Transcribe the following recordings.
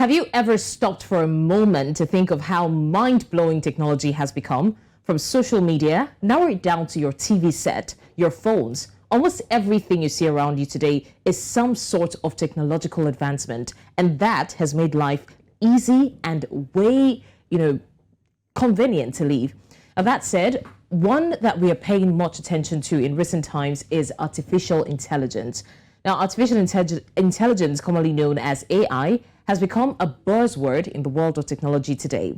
Have you ever stopped for a moment to think of how mind-blowing technology has become? From social media, narrow it down to your TV set, your phones. Almost everything you see around you today is some sort of technological advancement, and that has made life easy and way, convenient to live. Now, that said, one that we are paying much attention to in recent times is artificial intelligence. Now, artificial intelligence, commonly known as AI, has become a buzzword in the world of technology today.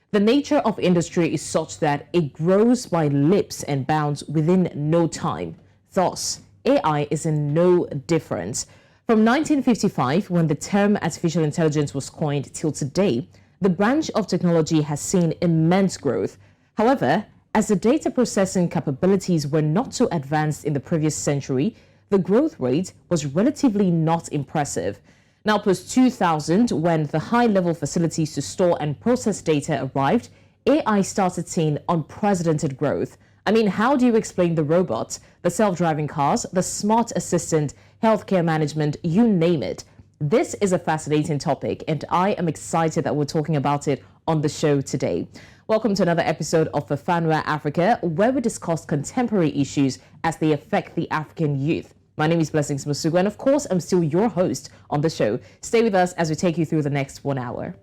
The nature of industry is such that it grows by leaps and bounds within no time. Thus, AI is in no different. From 1955, when the term artificial intelligence was coined, till today, the branch of technology has seen immense growth. However, as the data processing capabilities were not so advanced in the previous century, the growth rate was relatively not impressive. Now, post 2000, when the high-level facilities to store and process data arrived, AI started seeing unprecedented growth. I mean, how do you explain the robots, the self-driving cars, the smart assistant, healthcare management, you name it? This is a fascinating topic, and I am excited that we're talking about it on the show today. Welcome to another episode of Fafanua Afrika, where we discuss contemporary issues as they affect the African youth. My name is Mosugu, and of course, I'm still your host on the show. Stay with us as we take you through the next 1 hour.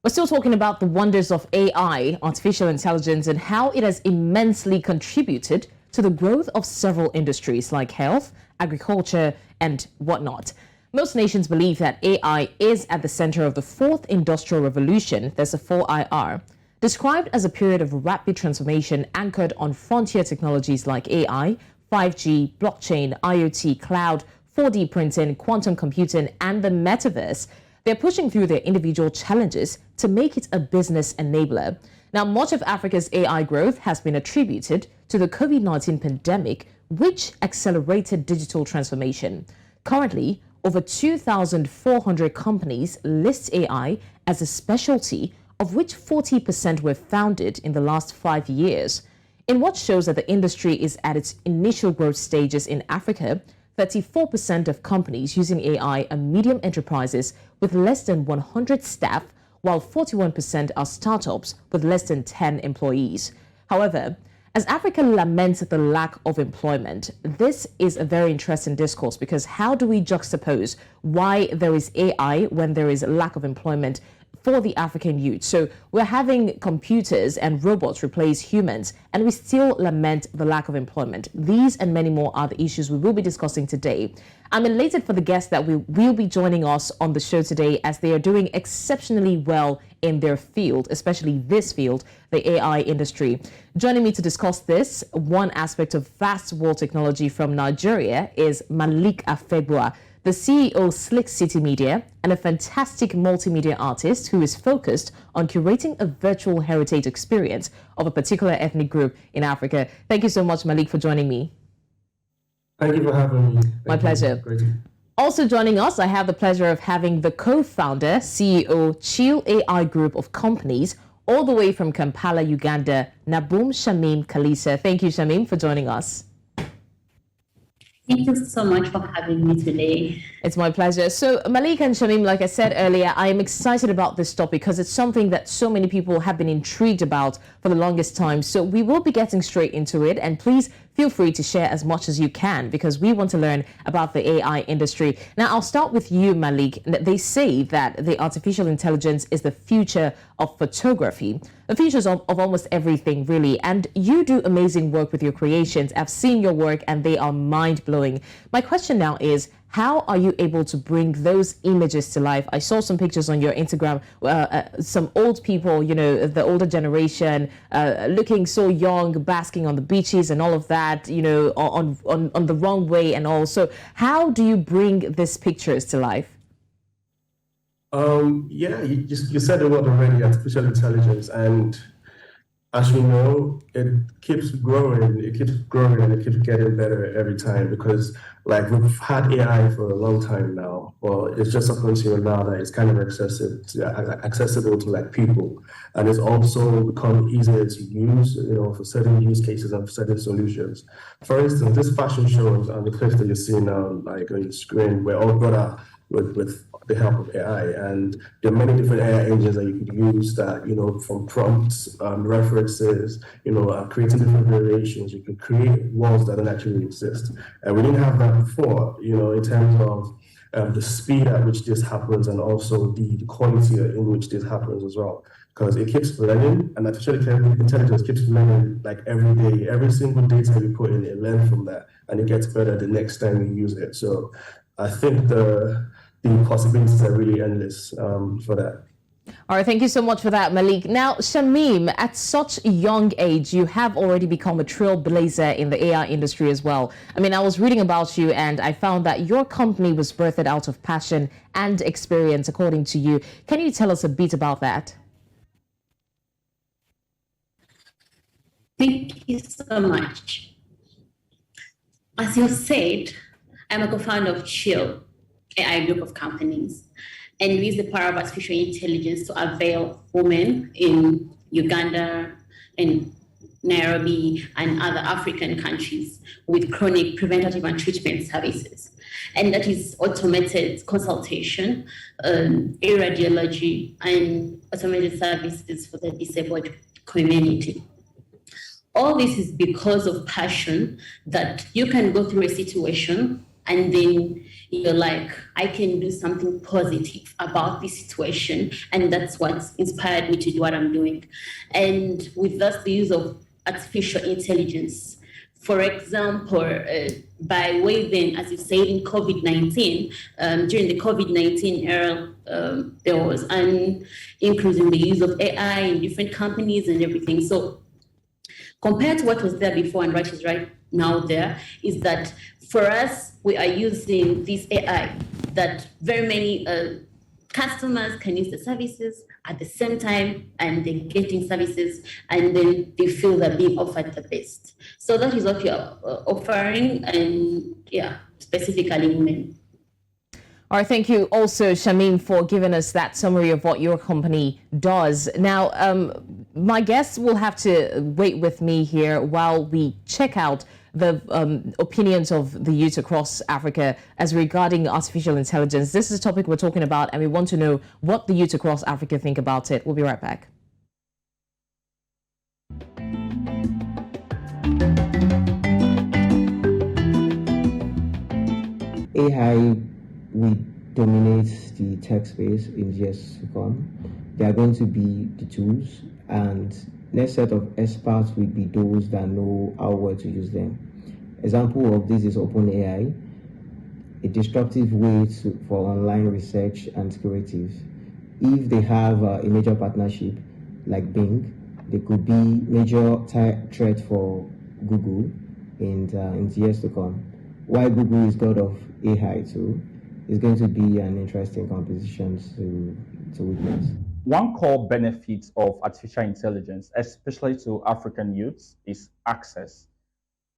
We're still talking about the wonders of AI, artificial intelligence, and how it has immensely contributed to the growth of several industries like health, agriculture, and whatnot. Most nations believe that AI is at the center of the fourth industrial revolution, there's a 4IR, described as a period of rapid transformation anchored on frontier technologies like AI, 5G, blockchain, IoT, cloud, 4D printing, quantum computing, and the metaverse. They're pushing through their individual challenges to make it a business enabler. Now, much of Africa's AI growth has been attributed to the COVID-19 pandemic, which accelerated digital transformation. Currently, over 2,400 companies list AI as a specialty, of which 40% were founded in the last 5 years. In what shows that the industry is at its initial growth stages in Africa, 34% of companies using AI are medium enterprises with less than 100 staff, while 41% are startups with less than 10 employees. However, as Africa laments the lack of employment, this is a very interesting discourse, because how do we juxtapose why there is AI when there is a lack of employment for the African youth? So we're having computers and robots replace humans, and we still lament the lack of employment. These and many more are the issues we will be discussing today. I'm elated for the guests that will be joining us on the show today, as they are doing exceptionally well in their field, especially this field, the AI industry. Joining me to discuss this, one aspect of fast world technology from Nigeria, is Malik Afegbua, the CEO of Slickcity Media, and a fantastic multimedia artist who is focused on curating a virtual heritage experience of a particular ethnic group in Africa. Thank you so much, Malik, for joining me. Thank you for having me. My pleasure. Great. Also joining us, I have the pleasure of having the co-founder, CEO, Chil AI Group of companies, all the way from Kampala, Uganda, Nabuuma Shamim Kaliisa. Thank you, Shamim, for joining us. Thank you so much for having me today. It's my pleasure. So Malik and Shamim, like I said earlier, I am excited about this topic because it's something that so many people have been intrigued about for the longest time. So we will be getting straight into it, and please feel free to share as much as you can, because we want to learn about the AI industry. Now, I'll start with you, Malik. They say that the artificial intelligence is the future of photography, the futures of almost everything, really. And you do amazing work with your creations. I've seen your work and they are mind-blowing. My question now is, how are you able to bring those images to life? I saw some pictures on your Instagram, some old people, the older generation, looking so young, basking on the beaches and all of that, on the wrong way and all. So how do you bring these pictures to life? Yeah, you said the word already, artificial intelligence, and as we know, it keeps growing, and it keeps getting better every time because like we've had AI for a long time now. Well, it's just up until now that it's kind of accessible to like people. And it's also become easier to use, for certain use cases and for certain solutions. For instance, this fashion shows and the clips that you see now, like on your screen, were all brought up with the help of AI. And there are many different AI engines that you could use that, from prompts, references, creating different variations. You could create worlds that don't actually exist. And we didn't have that before, in terms of the speed at which this happens and also the quality in which this happens as well. Because it keeps learning, and artificial intelligence keeps learning like every day. Every single data you put in, it learns from that, and it gets better the next time you use it. So I think the possibilities are really endless for that. All right, thank you so much for that, Malik. Now, Shamim, at such a young age, you have already become a trailblazer in the AI industry as well. I mean, I was reading about you and I found that your company was birthed out of passion and experience, according to you. Can you tell us a bit about that? Thank you so much. As you said, I'm a co-founder of Chil, AI group of companies, and we use the power of artificial intelligence to avail women in Uganda and Nairobi and other African countries with chronic preventative and treatment services. And that is automated consultation, radiology, and automated services for the disabled community. All this is because of passion, that you can go through a situation and then you're like, I can do something positive about this situation. And that's what inspired me to do what I'm doing. And with that, the use of artificial intelligence. For example, by way then, as you said, in COVID-19, during the COVID-19 era, there was an increase in the use of AI in different companies and everything. So compared to what was there before and what is right now there, is that for us, we are using this AI that very many customers can use the services at the same time, and they're getting services, and then they feel they're being offered the best. So that is what we are offering, and specifically women. All right, thank you also, Shamim, for giving us that summary of what your company does. Now, my guests will have to wait with me here while we check out the opinions of the youth across Africa as regarding artificial intelligence. This is a topic we're talking about, and we want to know what the youth across Africa think about it. We'll be right back. AI will dominate the tech space in years to come. They are going to be the tools, and next set of experts will be those that know how well to use them. Example of this is OpenAI, a disruptive way for online research and creative. If they have a major partnership like Bing, they could be major threat for Google in years to come. Why Google is god of AI too is going to be an interesting composition to witness. One core benefit of artificial intelligence, especially to African youths, is access.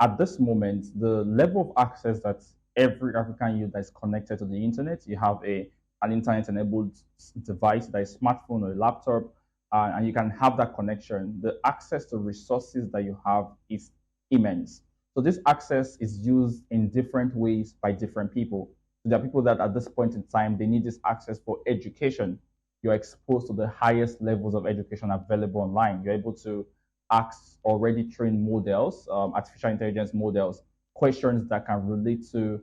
At this moment, the level of access that every African youth that is connected to the internet, you have an internet-enabled device, that is a smartphone or a laptop, and you can have that connection. The access to resources that you have is immense. So this access is used in different ways by different people. So there are people that at this point in time, they need this access for education. You're exposed to the highest levels of education available online. You're able to ask already trained models, artificial intelligence models, questions that can relate to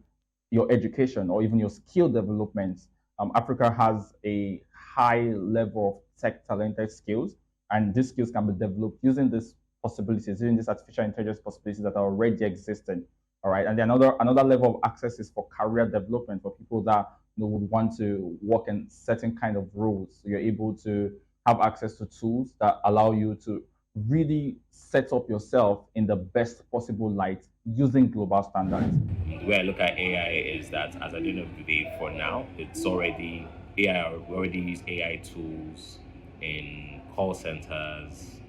your education or even your skill development. Africa has a high level of tech-talented skills, and these skills can be developed using these possibilities, using these artificial intelligence possibilities that are already existing. All right, and then another level of access is for career development for people that would want to work in certain kind of roles. So you're able to have access to tools that allow you to really set up yourself in the best possible light using global standards. The way I look at AI is that as at the end of the day, for now, it's already AI. We already use AI tools in call centers,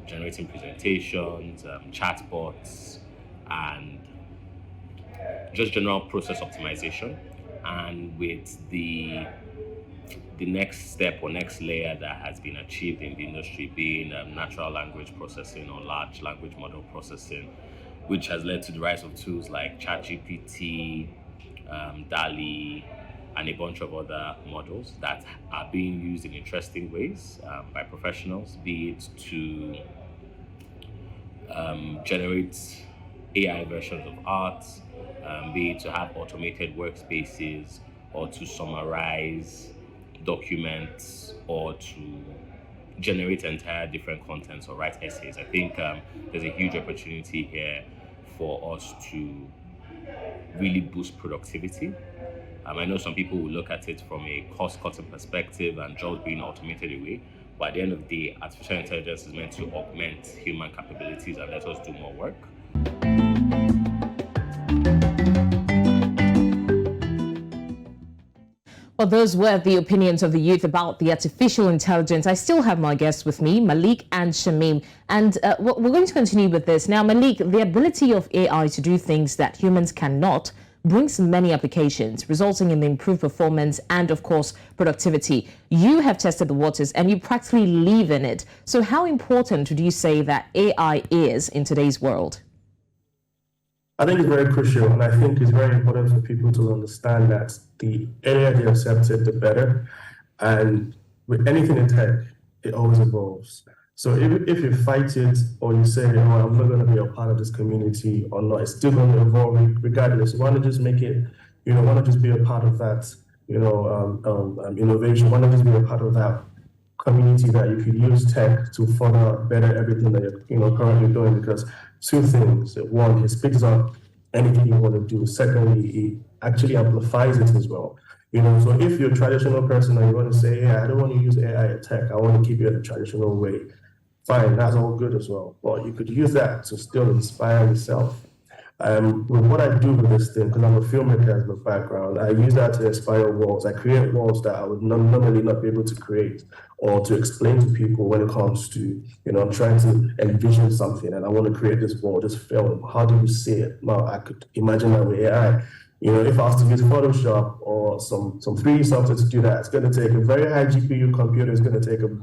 generating presentations, chatbots, and just general process optimization. And with the next step or next layer that has been achieved in the industry being natural language processing or large language model processing, which has led to the rise of tools like ChatGPT, DALI, and a bunch of other models that are being used in interesting ways by professionals, be it to generate AI versions of art, be it to have automated workspaces, or to summarize documents, or to generate entire different contents or write essays. I think there's a huge opportunity here for us to really boost productivity. I know some people will look at it from a cost-cutting perspective and jobs being automated away, but at the end of the day, artificial intelligence is meant to augment human capabilities and let us do more work. Well, those were the opinions of the youth about the artificial intelligence. I still have my guests with me, Malik and Shamim. And we're going to continue with this. Now, Malik, the ability of AI to do things that humans cannot brings many applications, resulting in the improved performance and, of course, productivity. You have tested the waters and you practically live in it. So how important do you say that AI is in today's world? I think it's very crucial, and I think it's very important for people to understand that the earlier they accept it, the better. And with anything in tech, it always evolves. So if you fight it or you say, oh, I'm not going to be a part of this community or not, it's still going to evolve regardless. Why not just make it, why not just be a part of that, innovation? Why not just be a part of that community that you could use tech to further better everything that you're currently doing? Because two things. One, it speaks up anything you want to do. Secondly, it actually amplifies it as well. So if you're a traditional person and you want to say, I don't want to use AI or tech, I want to keep it the traditional way, fine, that's all good as well. But you could use that to still inspire yourself. With what I do with this thing, because I'm a filmmaker as my background, I use that to inspire worlds. I create worlds that I would normally not be able to create or to explain to people when it comes to, I'm trying to envision something and I want to create this world, this film. How do you see it? Well, I could imagine that with AI. If I was to use Photoshop or some 3D software to do that, it's going to take a very high GPU computer. It's going to take a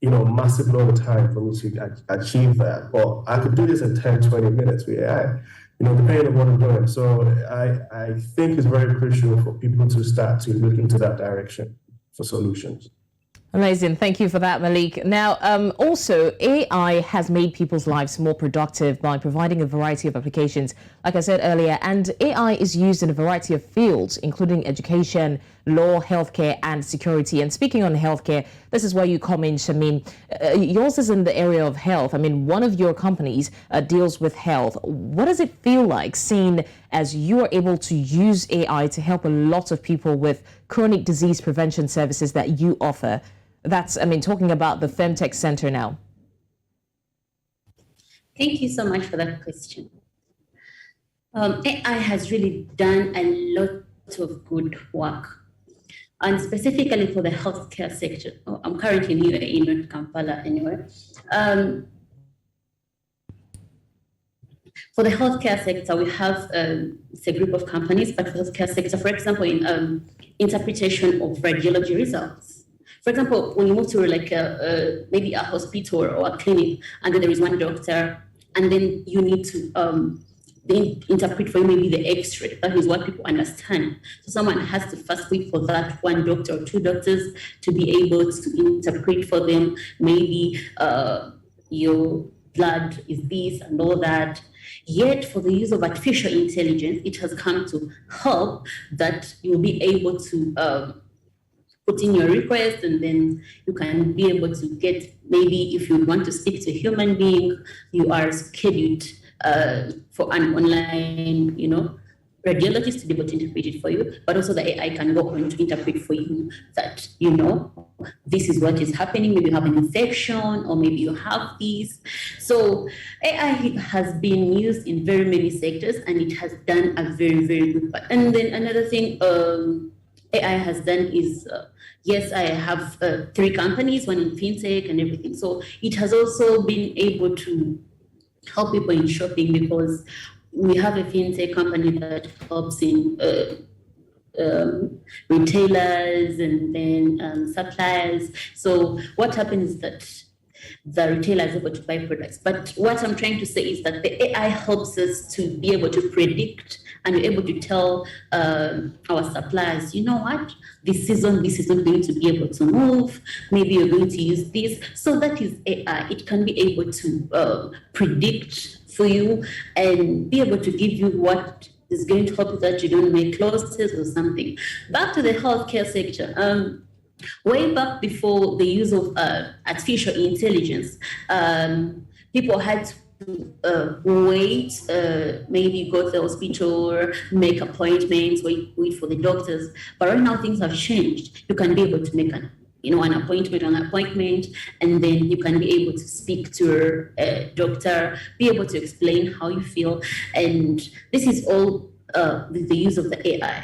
massive amount of time for me to achieve that. But I could do this in 10, 20 minutes with AI, depending on what I'm doing. So I think it's very crucial for people to start to look into that direction for solutions. Amazing. Thank you for that, Malik. Now, also, AI has made people's lives more productive by providing a variety of applications, like I said earlier, and AI is used in a variety of fields, including education, law, healthcare, and security. And speaking on healthcare, this is where you come in, Shamim. Yours is in the area of health. I mean, one of your companies deals with health. What does it feel like seeing as you are able to use AI to help a lot of people with chronic disease prevention services that you offer? That's, talking about the Femtech Center now. Thank you so much for that question. AI has really done a lot of good work, and specifically for the healthcare sector. I'm currently new in Kampala anyway. For the healthcare sector, we have it's a group of companies, but for the healthcare sector, for example, in interpretation of radiology results. For example, when you move to maybe a hospital or a clinic, and then there is one doctor, and then you need to then interpret for you maybe the X-ray. That is what people understand. So someone has to first wait for that one doctor or two doctors to be able to interpret for them. Maybe your blood is this and all that. Yet for the use of artificial intelligence, it has come to help that you'll be able to put in your request, and then you can be able to get, maybe if you want to speak to a human being, you are scheduled for an online, radiologist to be able to interpret it for you, but also the AI can go on to interpret for you that, this is what is happening. Maybe you have an infection, or maybe you have this. So AI has been used in very many sectors, and it has done a very, very good part. And then another thing AI has done is yes, I have 3 companies, one in fintech and everything. So it has also been able to help people in shopping, because we have a fintech company that helps in retailers and then suppliers. So what happens is that the retailer is able to buy products. But what I'm trying to say is that the AI helps us to be able to predict and be able to tell our suppliers, you know what, this season going to be able to move. Maybe you're going to use this. So that is AI. It can be able to predict for you and be able to give you what is going to help you that you don't make losses or something. Back to the healthcare sector. Way back before the use of artificial intelligence, people had to wait, maybe go to the hospital, make appointments, wait for the doctors. But right now things have changed. You can be able to make an appointment, and then you can be able to speak to a doctor, be able to explain how you feel. And this is all with the use of the AI.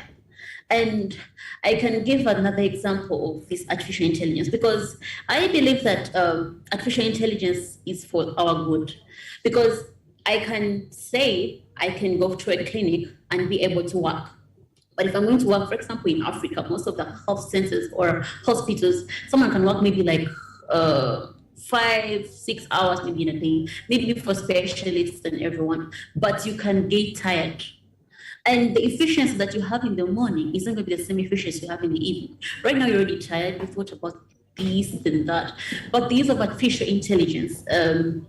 And I can give another example of this artificial intelligence, because I believe that artificial intelligence is for our good. Because I can say I can go to a clinic and be able to work. But if I'm going to work, for example, in Africa, most of the health centers or hospitals, someone can work maybe like 5-6 hours maybe in a day, maybe for specialists and everyone, but you can get tired. And the efficiency that you have in the morning isn't going to be the same efficiency you have in the evening. Right now, you're already tired. You thought about this and that. But the use of artificial intelligence,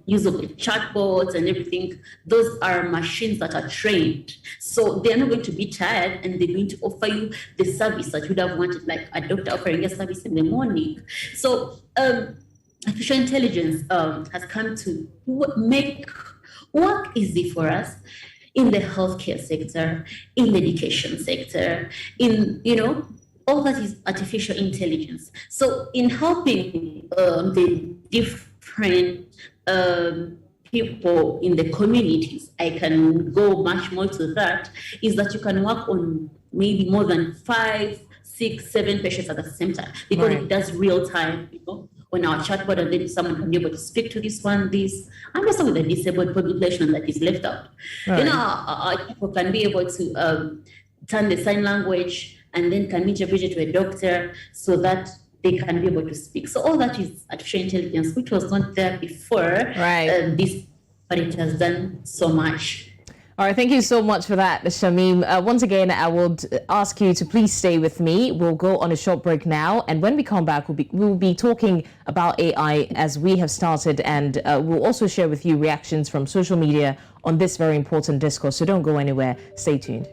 use of the chatbots and everything, those are machines that are trained. So they're not going to be tired, and they're going to offer you the service that you would have wanted, like a doctor offering a service in the morning. So artificial intelligence has come to make work easy for us in the healthcare sector, in the education sector, in, all that is artificial intelligence. So in helping the different people in the communities, I can go much more to that, is that you can work on maybe more than 5, 6, 7 patients at the same time, because Right. it does real time, on our chatbot, and then someone can be able to speak to this one, this, and also with the disabled population that is left out. Right. Our people can be able to turn the sign language and then can interpret it to a doctor so that they can be able to speak. So all that is artificial intelligence, which was not there before. Right. But it has done so much. All right, thank you so much for that, Shamim. Once again, I would ask you to please stay with me. We'll go on a short break now, and when we come back, we'll be talking about AI as we have started, and we'll also share with you reactions from social media on this very important discourse. So don't go anywhere. Stay tuned.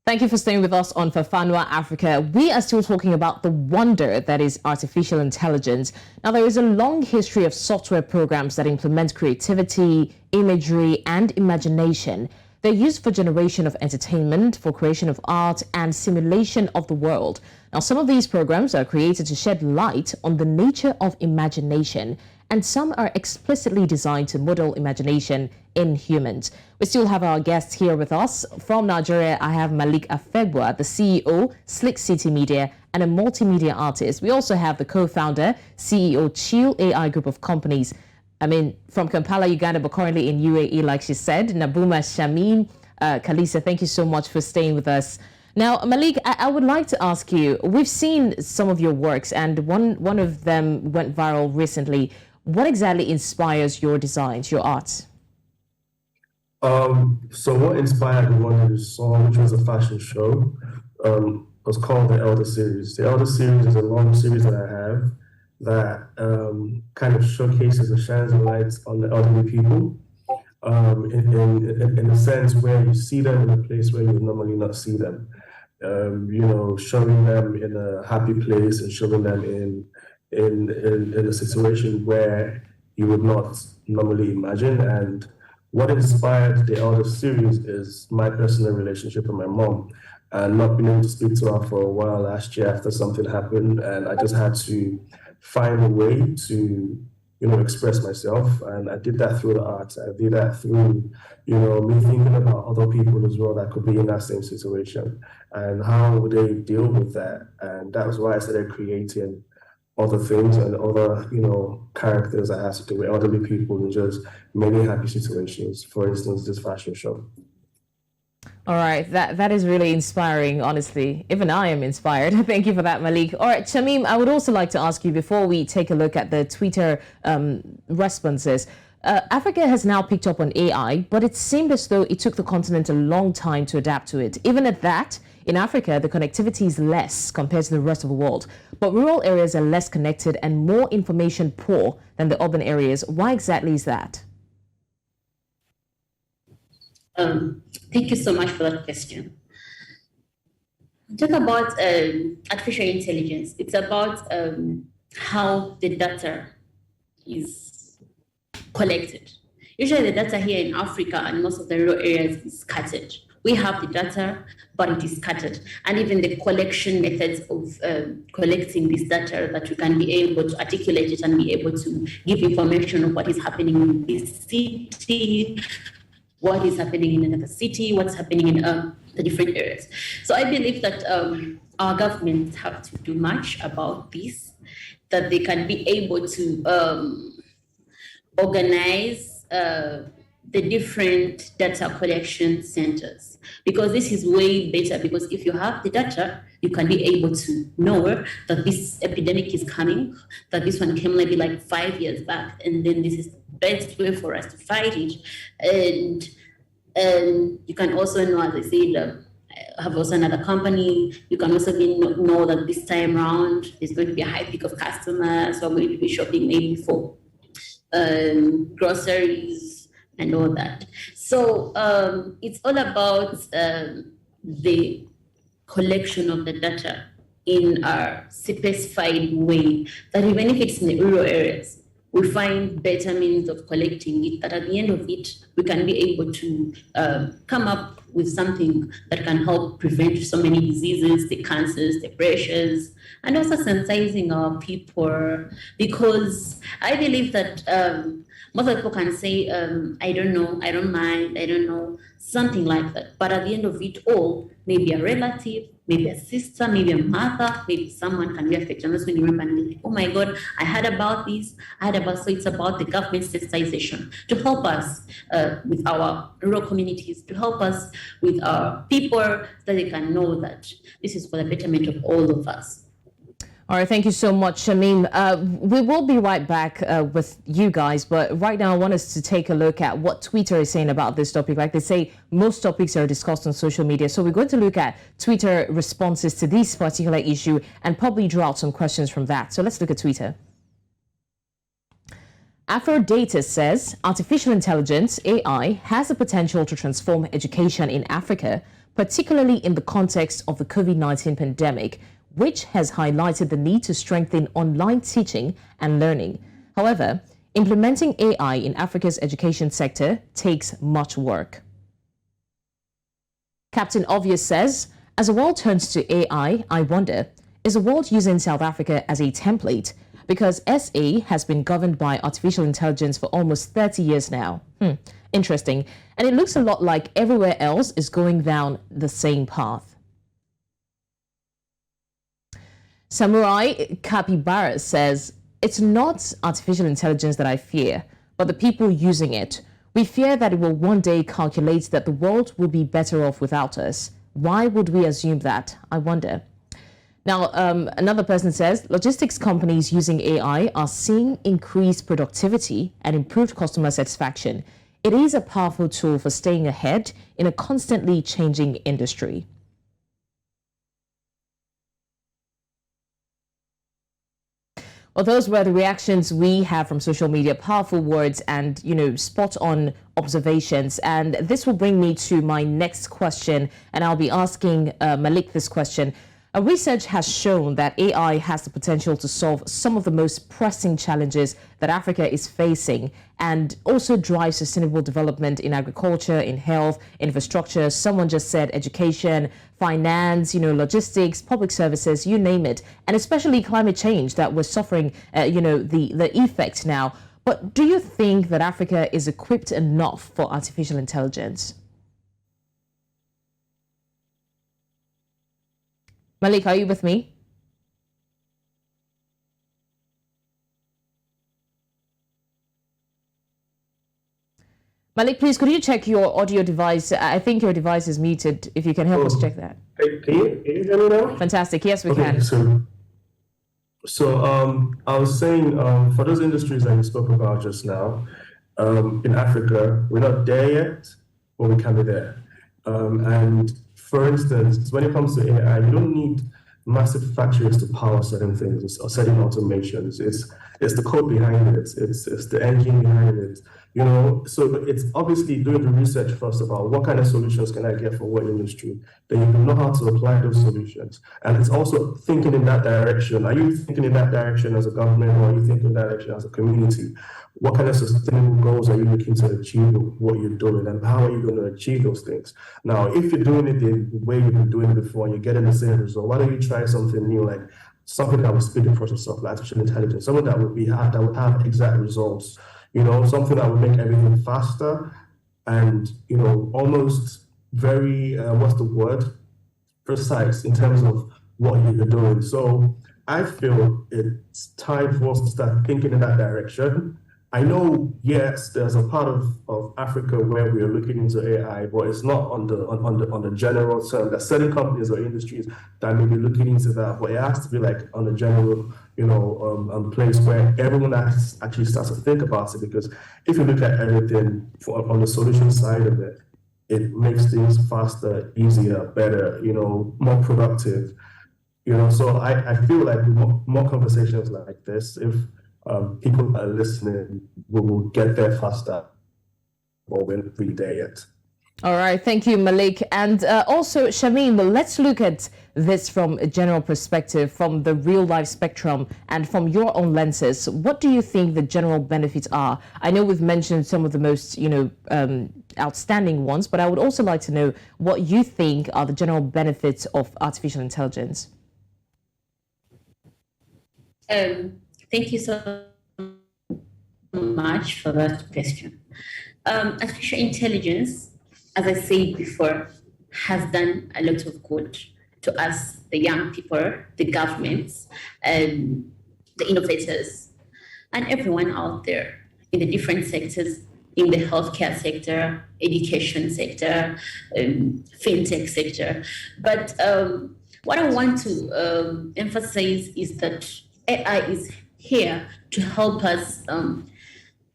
Thank you for staying with us on Fafanua Afrika. We are still talking about the wonder that is artificial intelligence. Now, there is a long history of software programs that implement creativity, imagery, and imagination. They're used for generation of entertainment, for creation of art, and simulation of the world. Now, some of these programs are created to shed light on the nature of imagination, and some are explicitly designed to model imagination in humans. We still have our guests here with us. From Nigeria, I have Malik Afegbua, the CEO, Slickcity Media, and a multimedia artist. We also have the co-founder, CEO, Chil AI group of companies. From Kampala, Uganda, but currently in UAE, like she said. Nabuuma, Shamim, Kaliisa, thank you so much for staying with us. Now, Malik, I would like to ask you, we've seen some of your works, and one of them went viral recently. What exactly inspires your designs, your art? So what inspired the one that you saw, which was a fashion show, was called the Elder Series. The Elder Series is a long series that I have that kind of showcases and shines a light on the elderly people in a sense where you see them in a place where you would normally not see them. Showing them in a happy place and showing them in a situation where you would not normally imagine. And what inspired the Elder series is my personal relationship with my mom, and not being able to speak to her for a while last year after something happened, and I just had to find a way to, express myself, and I did that through the arts. I did that through, me thinking about other people as well that could be in that same situation, and how would they deal with that, and that was why I started creating other things and other, characters I have to do with elderly people in just many happy situations. For instance, this fashion show. All right, that is really inspiring, honestly. Even I am inspired. Thank you for that, Malik. All right, Shamim, I would also like to ask you, before we take a look at the Twitter responses, Africa has now picked up on AI, but it seemed as though it took the continent a long time to adapt to it. Even at that, in Africa, the connectivity is less compared to the rest of the world, but rural areas are less connected and more information poor than the urban areas. Why exactly is that? Thank you so much for that question. Talk about artificial intelligence. It's about how the data is collected. Usually the data here in Africa and most of the rural areas is scattered. We have the data, but it is scattered. And even the collection methods of collecting this data, that we can be able to articulate it and be able to give information of what is happening in this city, what is happening in another city, what's happening in the different areas. So I believe that our governments have to do much about this, that they can be able to organize the different data collection centers, because this is way better, because if you have the data, you can be able to know that this epidemic is coming, that this one came maybe like 5 years back, and then this is the best way for us to fight it. And you can also know, as I said, have also another company. You can also know that this time around there's going to be a high peak of customers who are going to be shopping maybe for groceries and all that. So it's all about the collection of the data in a specified way, that even if it's in the rural areas, we find better means of collecting it, that at the end of it, we can be able to come up with something that can help prevent so many diseases, the cancers, the pressures, and also sensitizing our people. Because I believe that most people can say, I don't know, I don't mind, I don't know, something like that. But at the end of it all, maybe a relative, maybe a sister, maybe a mother, maybe someone can be affected. And that's when you remember and be like, oh my God, I heard about this, so it's about the government sensitization to help us with our rural communities, to help us with our people, so that they can know that this is for the betterment of all of us. All right, thank you so much, Shamim. We will be right back with you guys, but right now I want us to take a look at what Twitter is saying about this topic. Like they say, most topics are discussed on social media, so we're going to look at Twitter responses to this particular issue and probably draw out some questions from that. So let's look at Twitter. Afrodata says, artificial intelligence, AI, has the potential to transform education in Africa, particularly in the context of the COVID-19 pandemic, which has highlighted the need to strengthen online teaching and learning. However, implementing AI in Africa's education sector takes much work. Captain Obvious says, as the world turns to AI, I wonder, is the world using South Africa as a template? Because SA has been governed by artificial intelligence for almost 30 years now. Interesting. And it looks a lot like everywhere else is going down the same path. Samurai Capybara says, it's not artificial intelligence that I fear, but the people using it. We fear that it will one day calculate that the world will be better off without us. Why would we assume that? I wonder. Now, another person says, logistics companies using AI are seeing increased productivity and improved customer satisfaction. It is a powerful tool for staying ahead in a constantly changing industry. Well, those were the reactions we have from social media, powerful words and, spot on observations. And this will bring me to my next question. And I'll be asking Malik this question. Research has shown that AI has the potential to solve some of the most pressing challenges that Africa is facing and also drive sustainable development in agriculture, in health, infrastructure. Someone just said education, finance, logistics, public services, you name it, and especially climate change that we're suffering, the effects now. But do you think that Africa is equipped enough for artificial intelligence? Malik, are you with me? Malik, please, could you check your audio device? I think your device is muted. If you can help us check that. Can you hear me now? Fantastic. Yes, we Okay, can. so I was saying, for those industries that you spoke about just now, in Africa, we're not there yet, but we can be there. And for instance, when it comes to AI, you don't need massive factories to power certain things or certain automations. It's the code behind it. It's the engine behind it. So it's obviously doing the research first about what kind of solutions can I get for what industry. Then you know how to apply those solutions. And it's also thinking in that direction. Are you thinking in that direction as a government, or are you thinking in that direction as a community? What kind of sustainable goals are you looking to achieve with what you're doing, and how are you going to achieve those things? Now, if you're doing it the way you've been doing it before and you're getting the same result, why don't you try something new, like something that will speed the process of artificial intelligence, something that would have exact results, something that would make everything faster and, almost very, precise in terms of what you're doing. So I feel it's time for us to start thinking in that direction. I know, yes, there's a part of Africa where we are looking into AI, but it's not on the general term. There's certain companies or industries that may be looking into that, but it has to be like on a general, place where everyone actually starts to think about it. Because if you look at everything on the solution side of it, it makes things faster, easier, better, more productive. So I feel like more conversations like this, if people are listening, we will get there faster, but we're not really there yet. All right, thank you, Malik. And also, Shamim, let's look at this from a general perspective, from the real life spectrum and from your own lenses. What do you think the general benefits are? I know we've mentioned some of the most, outstanding ones, but I would also like to know what you think are the general benefits of artificial intelligence. Thank you so much for that question. Artificial intelligence, as I said before, has done a lot of good to us, the young people, the governments, the innovators, and everyone out there in the different sectors, in the healthcare sector, education sector, fintech sector. But what I want to emphasize is that AI is here to help us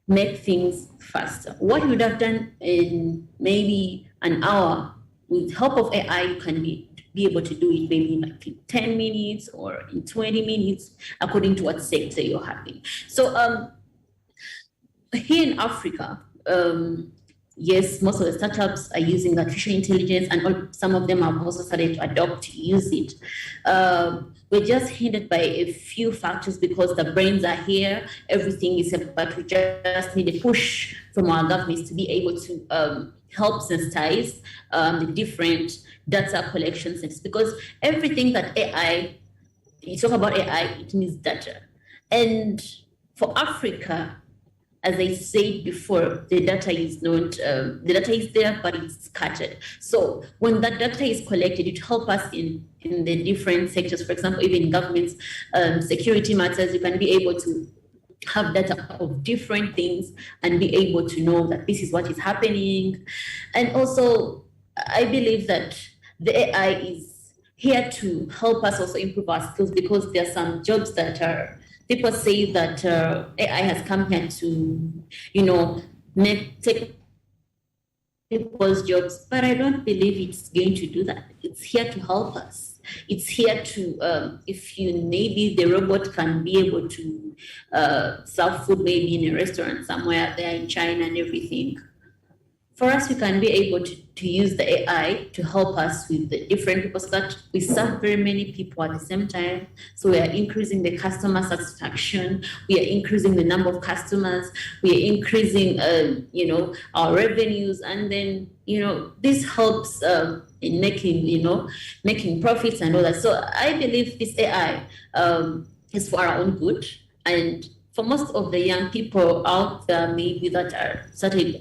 make things faster. What you would have done in maybe an hour, with help of AI, you can be able to do it maybe in like 10 minutes or in 20 minutes, according to what sector you're having. So here in Africa, yes, most of the startups are using artificial intelligence, and some of them have also started to adopt to use it. We're just hindered by a few factors because the brains are here, everything is here, but we just need a push from our governments to be able to help sensitize the different data collection centers, because everything that AI, you talk about AI, it means data. And for Africa, as I said before, the data is not, the data is there, but it's scattered. So when that data is collected, it helps us in the different sectors. For example, even in governments, security matters, you can be able to have data of different things and be able to know that this is what is happening. And also, I believe that the AI is here to help us also improve our skills, because there are some jobs that are, people say that AI has come here to, take people's jobs, but I don't believe it's going to do that. It's here to help us. It's here to, maybe the robot can be able to serve food maybe in a restaurant somewhere there in China and everything. for us, we can be able to use the AI to help us with the different people so that we serve very many people at the same time. So we are increasing the customer satisfaction. We are increasing the number of customers. We are increasing, our revenues. And then, this helps in making profits and all that. So I believe this AI is for our own good. And for most of the young people out there, maybe that are started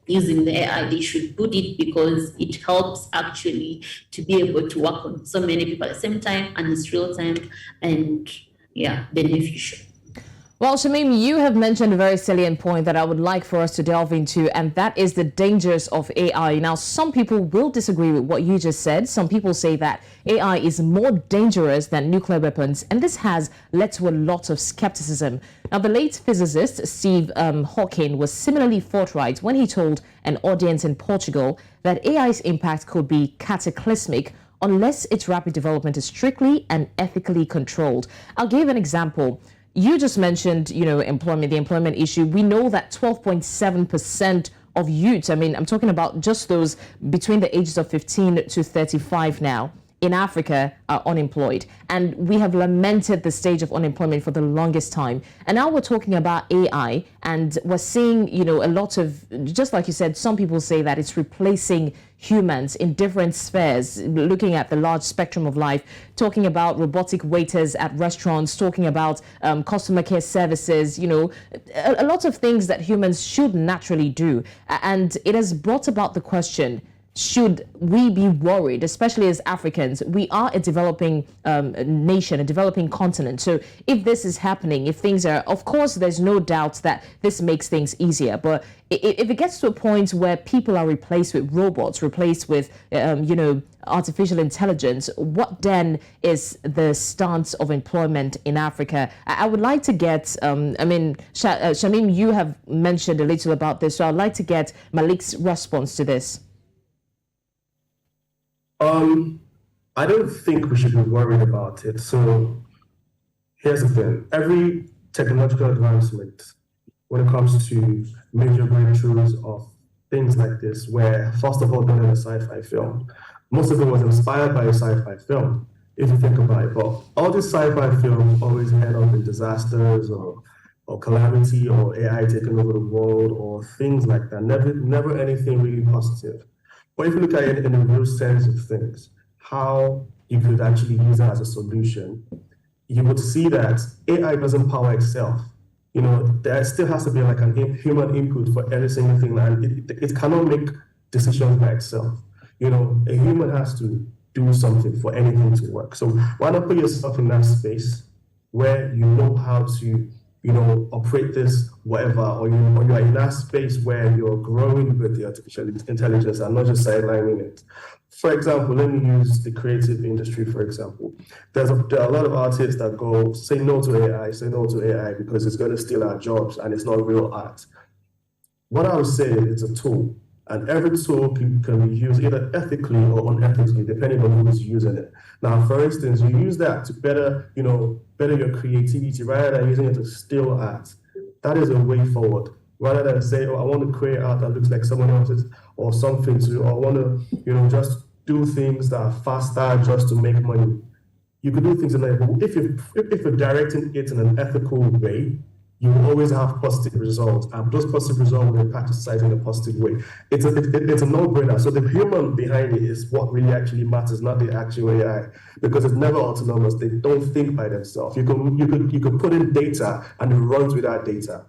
using the AI, they should put it because it helps actually to be able to work on so many people at the same time, and it's real time and beneficial. Well, Shamim, you have mentioned a very salient point that I would like for us to delve into, and that is the dangers of AI. Now, some people will disagree with what you just said. Some people say that AI is more dangerous than nuclear weapons, and this has led to a lot of skepticism. Now, the late physicist Steve Hawking was similarly forthright when he told an audience in Portugal that AI's impact could be cataclysmic unless its rapid development is strictly and ethically controlled. I'll give an example. You just mentioned, the employment issue. We know that 12.7% of youths, I'm talking about just those between the ages of 15 to 35 now, in Africa are unemployed. And we have lamented the stage of unemployment for the longest time. And now we're talking about AI, and we're seeing, a lot of, just like you said, some people say that it's replacing humans in different spheres, looking at the large spectrum of life, talking about robotic waiters at restaurants, talking about customer care services, a lot of things that humans should naturally do. And it has brought about the question, should we be worried, especially as Africans? We are a developing nation, a developing continent. So if this is happening, if things are, of course, there's no doubt that this makes things easier. But if it gets to a point where people are replaced with robots, replaced with, artificial intelligence, what then is the stance of employment in Africa? I would like to get, Shamim, you have mentioned a little about this, so I'd like to get Malik's response to this. I don't think we should be worried about it. So here's the thing. Every technological advancement, when it comes to major breakthroughs of things like this, where first of all done in a sci-fi film, most of it was inspired by a sci-fi film, if you think about it. But all these sci-fi films always end up in disasters or calamity or AI taking over the world or things like that. Never anything really positive. But if you look at it in the real sense of things, how you could actually use it as a solution, you would see that AI doesn't power itself. There still has to be like an human input for every single thing, and it cannot make decisions by itself. A human has to do something for anything to work. So why not put yourself in that space where you know how to operate this, whatever, or you are in that space where you're growing with the artificial intelligence and not just sidelining it. For example, let me use the creative industry, for example. There are a lot of artists that go, say no to AI because it's going to steal our jobs and it's not real art. What I would say is it's a tool, and every tool can be used either ethically or unethically, depending on who's using it. Now, for instance, you use that to better your creativity rather than using it to steal art. That is a way forward. Rather than say, I want to create art that looks like someone else's or something or I want to, just do things that are faster just to make money. You could do things in that. If you're directing it in an ethical way, you will always have positive results, and those positive results will impact society in a positive way. It's a no-brainer. So the human behind it is what really actually matters, not the actual AI, because it's never autonomous. They don't think by themselves. You could put in data and it runs without data.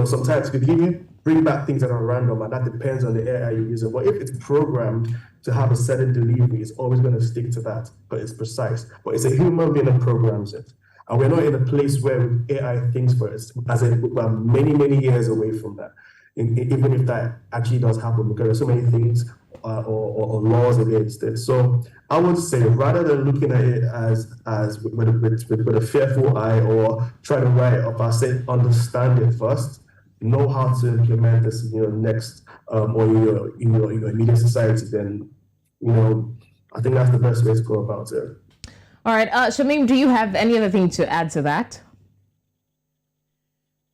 Sometimes it could bring back things that are random, and that depends on the AI you're using. But if it's programmed to have a certain delivery, it's always going to stick to that, but it's precise. But it's a human being that programs it. And we're not in a place where AI thinks for us, we're many, many years away from that. Even if that actually does happen, because there's so many things or laws against it. So I would say, rather than looking at it as with a fearful eye or try to write it up, I say understand it first, know how to implement this in your next or in your immediate society. Then I think that's the best way to go about it. All right, Shamim, do you have any other thing to add to that?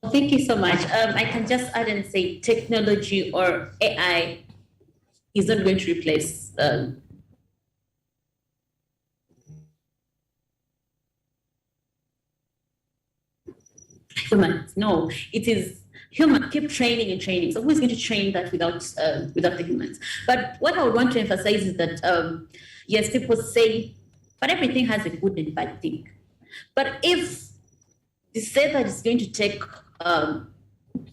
Thank you so much. I can just add and say technology or AI is not going to replace humans. No, it is human. Keep training and training. So who's going to train that without the humans? But what I would want to emphasize is that yes, people say, but everything has a good and bad thing. But if they say that it's going to take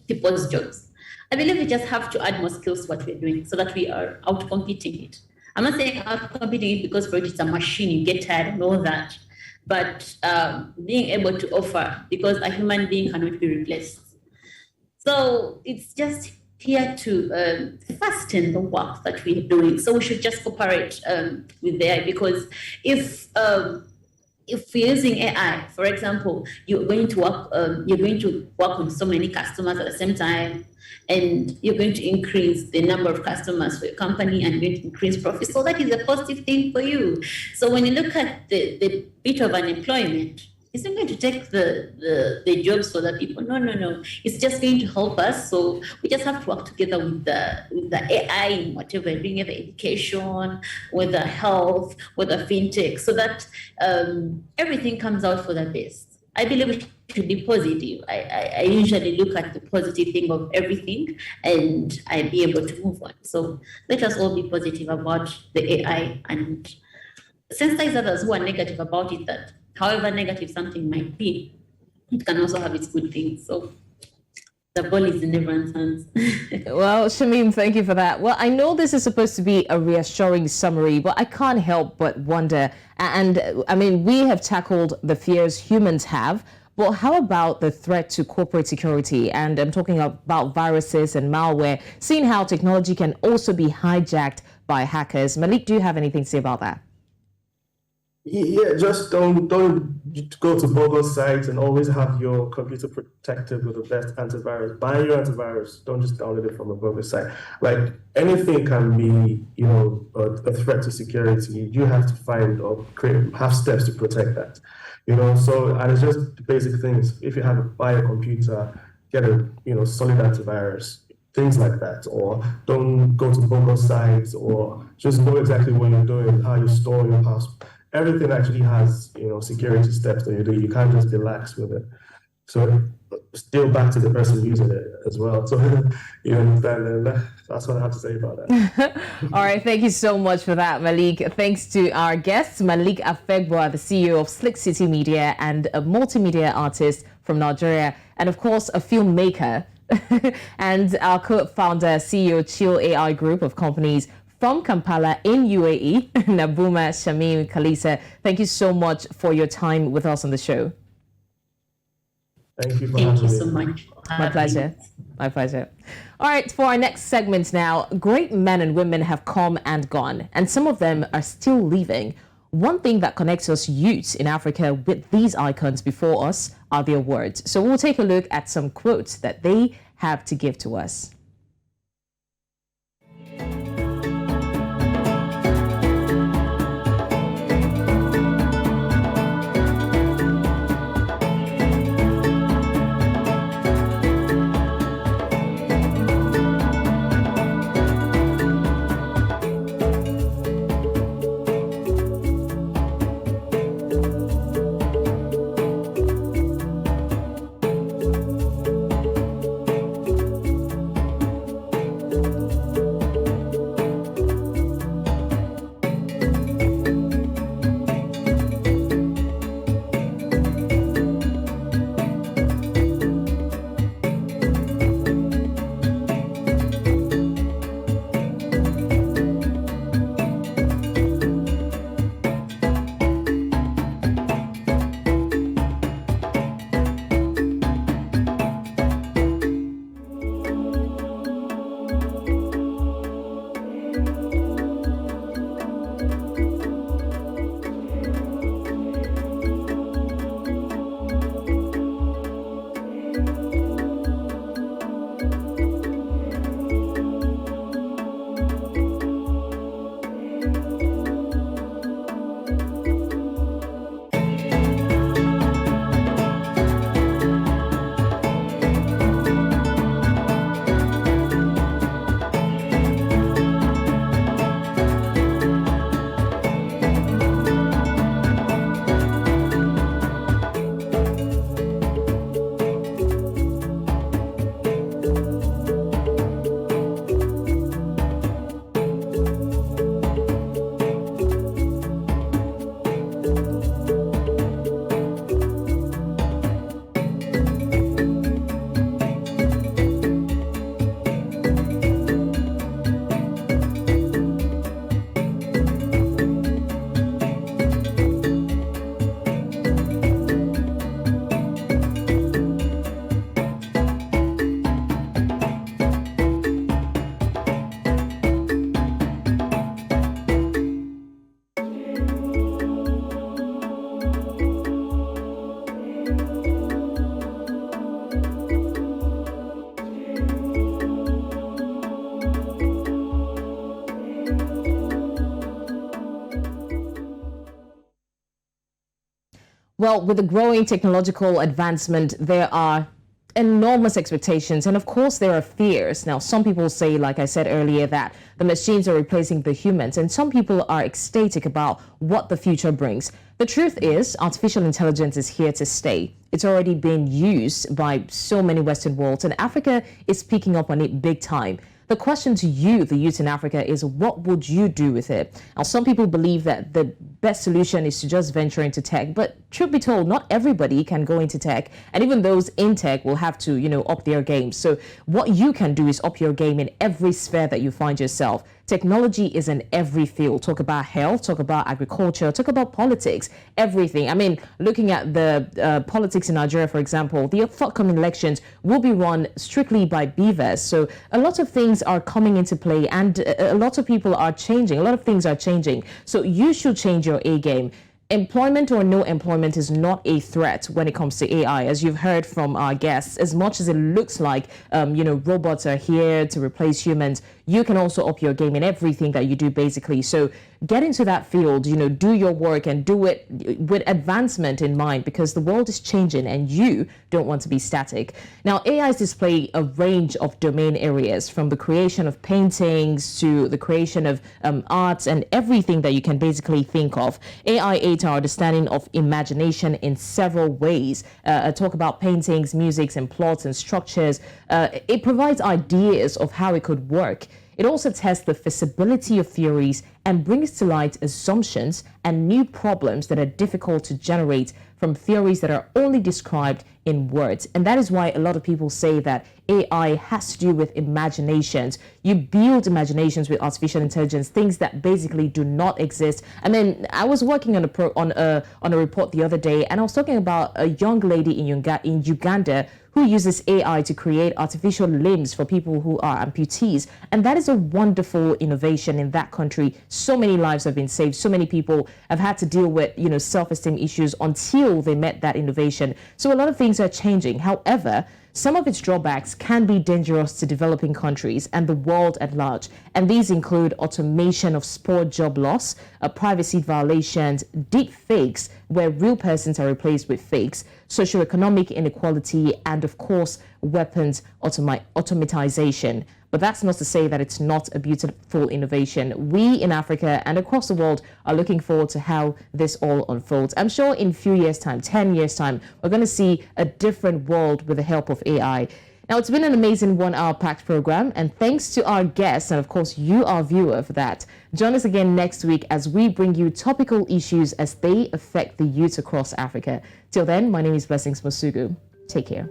people's jobs, I believe we just have to add more skills to what we're doing so that we are out competing it. I'm not saying out competing it because for it it's a machine, you get tired and all that. But being able to offer, because a human being cannot be replaced. So it's just here to fasten the work that we're doing. So we should just cooperate with AI, because if we're using AI, for example, you're going to work on so many customers at the same time, and you're going to increase the number of customers for your company and you're going to increase profit. So that is a positive thing for you. So when you look at the bit of unemployment, it's not going to take the jobs for the people. No. It's just going to help us. So we just have to work together with the AI in whatever we're doing, whether education, whether health, whether fintech, so that everything comes out for the best. I believe it should be positive. I usually look at the positive thing of everything and I be able to move on. So let us all be positive about the AI and sensitize others who are negative about it, that however negative something might be, it can also have its good things. So the ball is in everyone's hands. Well, Shamim, thank you for that. Well, I know this is supposed to be a reassuring summary, but I can't help but wonder. And I mean, we have tackled the fears humans have, but how about the threat to corporate security? And I'm talking about viruses and malware, seeing how technology can also be hijacked by hackers. Malik, do you have anything to say about that? Yeah, just don't go to bogus sites and always have your computer protected with the best antivirus. Buy your antivirus. Don't just download it from a bogus site. Like anything can be, a threat to security. You have to find or have steps to protect that. So and it's just the basic things. If you buy a computer, get a solid antivirus. Things like that, or don't go to bogus sites, or just know exactly what you're doing, how you store your password. Everything actually has, security steps that you do. You can't just be lax with it. So still back to the person using it as well. So you understand, and that's what I have to say about that. All right, thank you so much for that, Malik. Thanks to our guests, Malik Afegbua, the CEO of Slickcity Media and a multimedia artist from Nigeria, and of course a filmmaker, and our co-founder, CEO Chil AI Group of companies from Kampala in UAE, Nabuuma, Shamim, Kaliisa. Thank you so much for your time with us on the show. Thank you for Thank you having so me. much. My pleasure. My pleasure. All right, for our next segment now, great men and women have come and gone, and some of them are still leaving. One thing that connects us youths in Africa with these icons before us are their words. So we'll take a look at some quotes that they have to give to us. Well, with the growing technological advancement, there are enormous expectations, and of course there are fears. Now, some people say, like I said earlier, that the machines are replacing the humans, and some people are ecstatic about what the future brings. The truth is, artificial intelligence is here to stay. It's already being used by so many Western worlds, and Africa is picking up on it big time. The question to you, the youth in Africa, is what would you do with it? Now, some people believe that the best solution is to just venture into tech, but truth be told, not everybody can go into tech, and even those in tech will have to, up their game. So what you can do is up your game in every sphere that you find yourself. Technology is in every field. Talk about health, talk about agriculture, talk about politics, everything. I mean, looking at the politics in Nigeria, for example, the forthcoming elections will be run strictly by beavers. So a lot of things are coming into play, and a lot of people are changing. A lot of things are changing. So you should change your A game. Employment or no employment is not a threat when it comes to AI. As you've heard from our guests, as much as it looks like, robots are here to replace humans, you can also up your game in everything that you do, basically. So get into that field, do your work and do it with advancement in mind, because the world is changing and you don't want to be static. Now, AIs display a range of domain areas, from the creation of paintings to the creation of arts and everything that you can basically think of. AI aids our understanding of imagination in several ways. Talk about paintings, musics, and plots and structures. It provides ideas of how it could work. It also tests the feasibility of theories and brings to light assumptions and new problems that are difficult to generate from theories that are only described in words. And that is why a lot of people say that AI has to do with imaginations. You build imaginations with artificial intelligence, things that basically do not exist. I mean, I was working on a report the other day, and I was talking about a young lady in Uganda who uses AI to create artificial limbs for people who are amputees. And that is a wonderful innovation in that country. So many lives have been saved. So many people have had to deal with, self-esteem issues until they met that innovation. So a lot of things are changing. However, some of its drawbacks can be dangerous to developing countries and the world at large. And these include automation of sport job loss, privacy violations, deep fakes, where real persons are replaced with fakes, socioeconomic inequality, and of course, weapons automatization. But that's not to say that it's not a beautiful innovation. We in Africa and across the world are looking forward to how this all unfolds. I'm sure in a few years' time, 10 years' time, we're going to see a different world with the help of AI. Now, it's been an amazing 1 hour packed program, and thanks to our guests and of course you, our viewer, for that. Join us again next week as we bring you topical issues as they affect the youth across Africa. Till then, my name is Blessings Mosugu. Take care.